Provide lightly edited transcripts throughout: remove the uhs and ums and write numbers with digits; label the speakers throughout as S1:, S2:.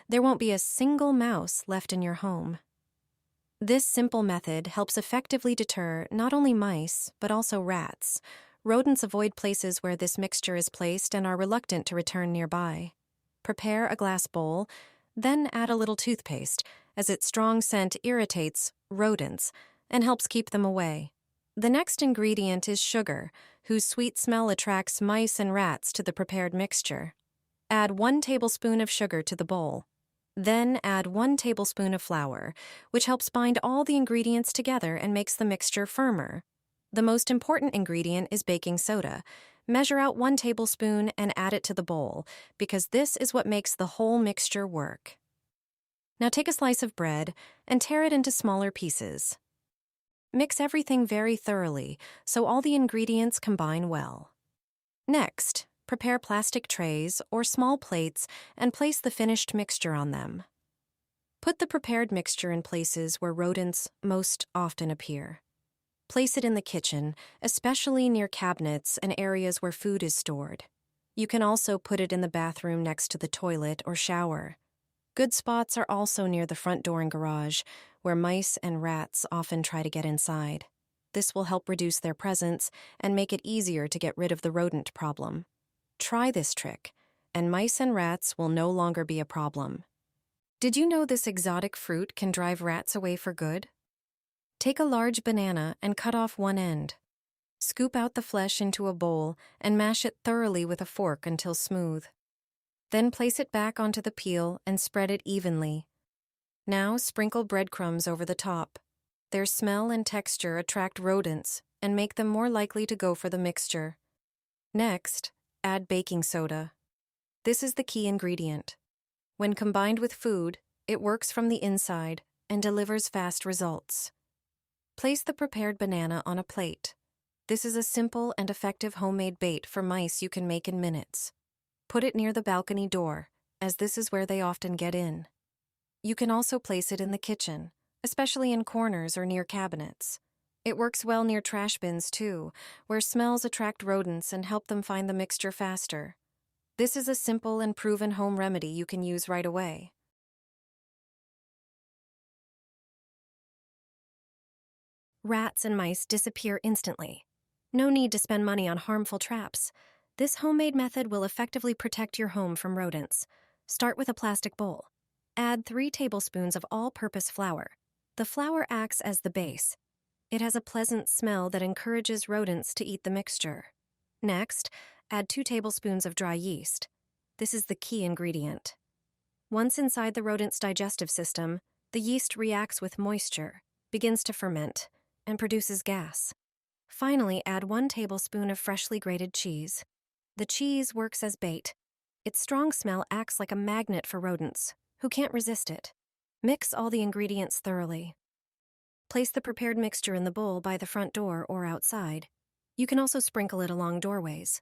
S1: There won't be a single mouse left in your home. This simple method helps effectively deter not only mice, but also rats. Rodents avoid places where this mixture is placed and are reluctant to return nearby. Prepare a glass bowl, then add a little toothpaste, as its strong scent irritates rodents and helps keep them away. The next ingredient is sugar, whose sweet smell attracts mice and rats to the prepared mixture. Add 1 tablespoon of sugar to the bowl. Then add 1 tablespoon of flour, which helps bind all the ingredients together and makes the mixture firmer. The most important ingredient is baking soda. Measure out 1 tablespoon and add it to the bowl, because this is what makes the whole mixture work. Now take a slice of bread and tear it into smaller pieces. Mix everything very thoroughly so all the ingredients combine well. Next, prepare plastic trays or small plates and place the finished mixture on them. Put the prepared mixture in places where rodents most often appear. Place it in the kitchen, especially near cabinets and areas where food is stored. You can also put it in the bathroom next to the toilet or shower. Good spots are also near the front door and garage, where mice and rats often try to get inside. This will help reduce their presence and make it easier to get rid of the rodent problem. Try this trick, and mice and rats will no longer be a problem. Did you know this exotic fruit can drive rats away for good? Take a large banana and cut off one end. Scoop out the flesh into a bowl and mash it thoroughly with a fork until smooth. Then place it back onto the peel and spread it evenly. Now sprinkle breadcrumbs over the top. Their smell and texture attract rodents and make them more likely to go for the mixture. Next, add baking soda. This is the key ingredient. When combined with food, it works from the inside and delivers fast results. Place the prepared banana on a plate. This is a simple and effective homemade bait for mice you can make in minutes. Put it near the balcony door, as this is where they often get in. You can also place it in the kitchen, especially in corners or near cabinets. It works well near trash bins too, where smells attract rodents and help them find the mixture faster. This is a simple and proven home remedy you can use right away. Rats and mice disappear instantly. No need to spend money on harmful traps. This homemade method will effectively protect your home from rodents. Start with a plastic bowl. Add 3 tablespoons of all-purpose flour. The flour acts as the base. It has a pleasant smell that encourages rodents to eat the mixture. Next, add 2 tablespoons of dry yeast. This is the key ingredient. Once inside the rodent's digestive system, the yeast reacts with moisture, begins to ferment, and produces gas. Finally, add 1 tablespoon of freshly grated cheese. The cheese works as bait. Its strong smell acts like a magnet for rodents, who can't resist it. Mix all the ingredients thoroughly. Place the prepared mixture in the bowl by the front door or outside. You can also sprinkle it along doorways.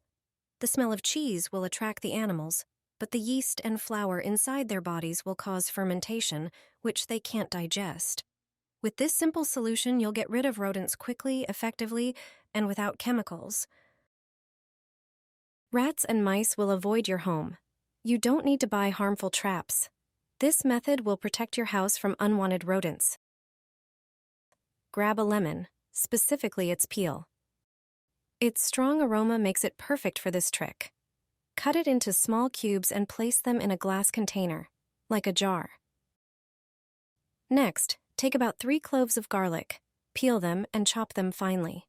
S1: The smell of cheese will attract the animals, but the yeast and flour inside their bodies will cause fermentation, which they can't digest. With this simple solution, you'll get rid of rodents quickly, effectively, and without chemicals. Rats and mice will avoid your home. You don't need to buy harmful traps. This method will protect your house from unwanted rodents. Grab a lemon, specifically its peel. Its strong aroma makes it perfect for this trick. Cut it into small cubes and place them in a glass container, like a jar. Next, take about 3 cloves of garlic, peel them and chop them finely.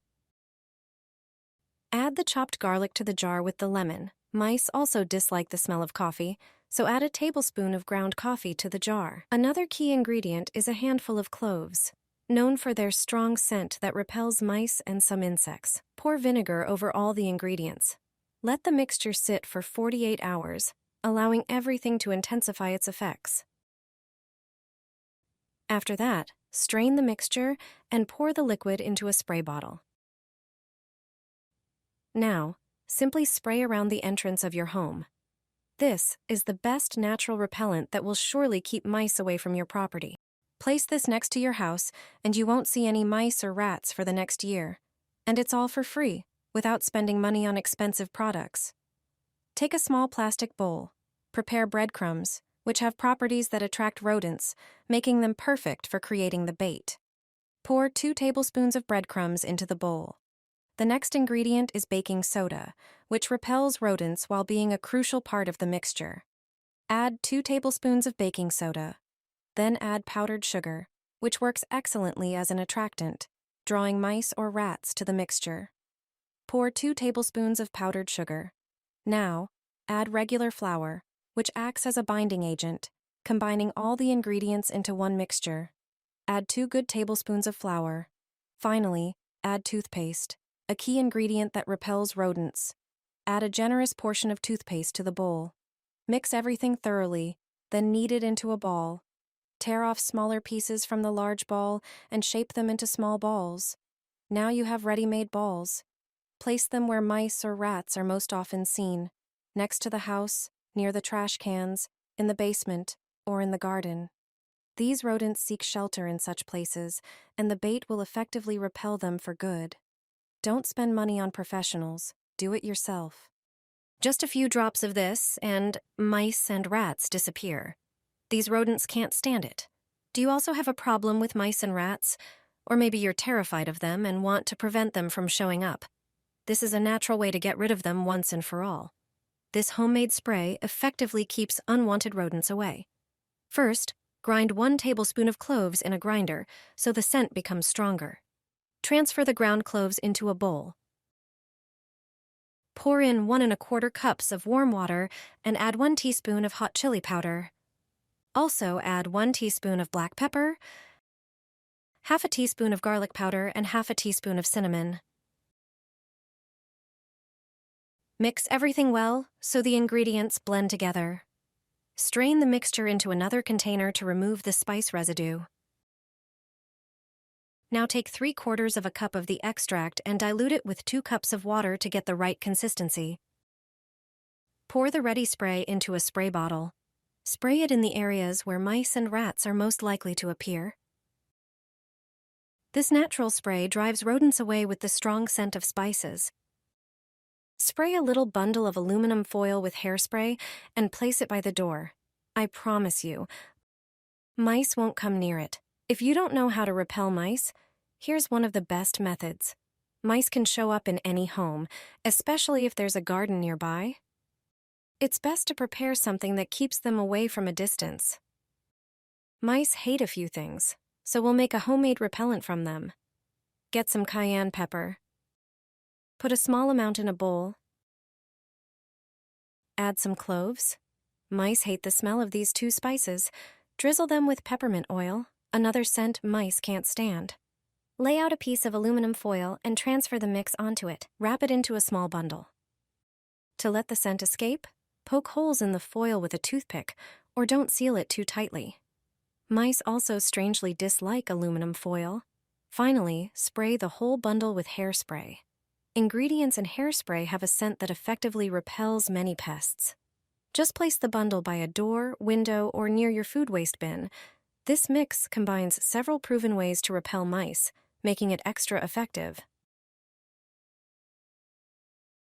S1: Add the chopped garlic to the jar with the lemon. Mice also dislike the smell of coffee, so add a tablespoon of ground coffee to the jar. Another key ingredient is a handful of cloves, known for their strong scent that repels mice and some insects. Pour vinegar over all the ingredients. Let the mixture sit for 48 hours, allowing everything to intensify its effects. After that, strain the mixture and pour the liquid into a spray bottle. Now, simply spray around the entrance of your home. This is the best natural repellent that will surely keep mice away from your property. Place this next to your house, and you won't see any mice or rats for the next year. And it's all for free, without spending money on expensive products. Take a small plastic bowl. Prepare breadcrumbs, which have properties that attract rodents, making them perfect for creating the bait. Pour 2 tablespoons of breadcrumbs into the bowl. The next ingredient is baking soda, which repels rodents while being a crucial part of the mixture. Add 2 tablespoons of baking soda. Then add powdered sugar, which works excellently as an attractant, drawing mice or rats to the mixture. Pour 2 tablespoons of powdered sugar. Now, add regular flour, which acts as a binding agent, combining all the ingredients into one mixture. Add 2 good tablespoons of flour. Finally, add toothpaste, a key ingredient that repels rodents. Add a generous portion of toothpaste to the bowl. Mix everything thoroughly, then knead it into a ball. Tear off smaller pieces from the large ball and shape them into small balls. Now you have ready-made balls. Place them where mice or rats are most often seen, next to the house, near the trash cans, in the basement, or in the garden. These rodents seek shelter in such places, and the bait will effectively repel them for good. Don't spend money on professionals, do it yourself. Just a few drops of this, and mice and rats disappear. These rodents can't stand it. Do you also have a problem with mice and rats? Or maybe you're terrified of them and want to prevent them from showing up. This is a natural way to get rid of them once and for all. This homemade spray effectively keeps unwanted rodents away. First, grind 1 tablespoon of cloves in a grinder so the scent becomes stronger. Transfer the ground cloves into a bowl. Pour in 1 1/4 cups of warm water and add 1 teaspoon of hot chili powder. Also add 1 teaspoon of black pepper, half a teaspoon of garlic powder, and half a teaspoon of cinnamon. Mix everything well so the ingredients blend together. Strain the mixture into another container to remove the spice residue. Now take 3/4 cup of the extract and dilute it with 2 cups of water to get the right consistency. Pour the ready spray into a spray bottle. Spray it in the areas where mice and rats are most likely to appear. This natural spray drives rodents away with the strong scent of spices. Spray a little bundle of aluminum foil with hairspray and place it by the door. I promise you, mice won't come near it. If you don't know how to repel mice, here's one of the best methods. Mice can show up in any home, especially if there's a garden nearby. It's best to prepare something that keeps them away from a distance. Mice hate a few things, so we'll make a homemade repellent from them. Get some cayenne pepper. Put a small amount in a bowl. Add some cloves. Mice hate the smell of these 2 spices. Drizzle them with peppermint oil, another scent mice can't stand. Lay out a piece of aluminum foil and transfer the mix onto it. Wrap it into a small bundle. To let the scent escape, poke holes in the foil with a toothpick, or don't seal it too tightly. Mice also strangely dislike aluminum foil. Finally, spray the whole bundle with hairspray. Ingredients in hairspray have a scent that effectively repels many pests. Just place the bundle by a door, window, or near your food waste bin. This mix combines several proven ways to repel mice, making it extra effective.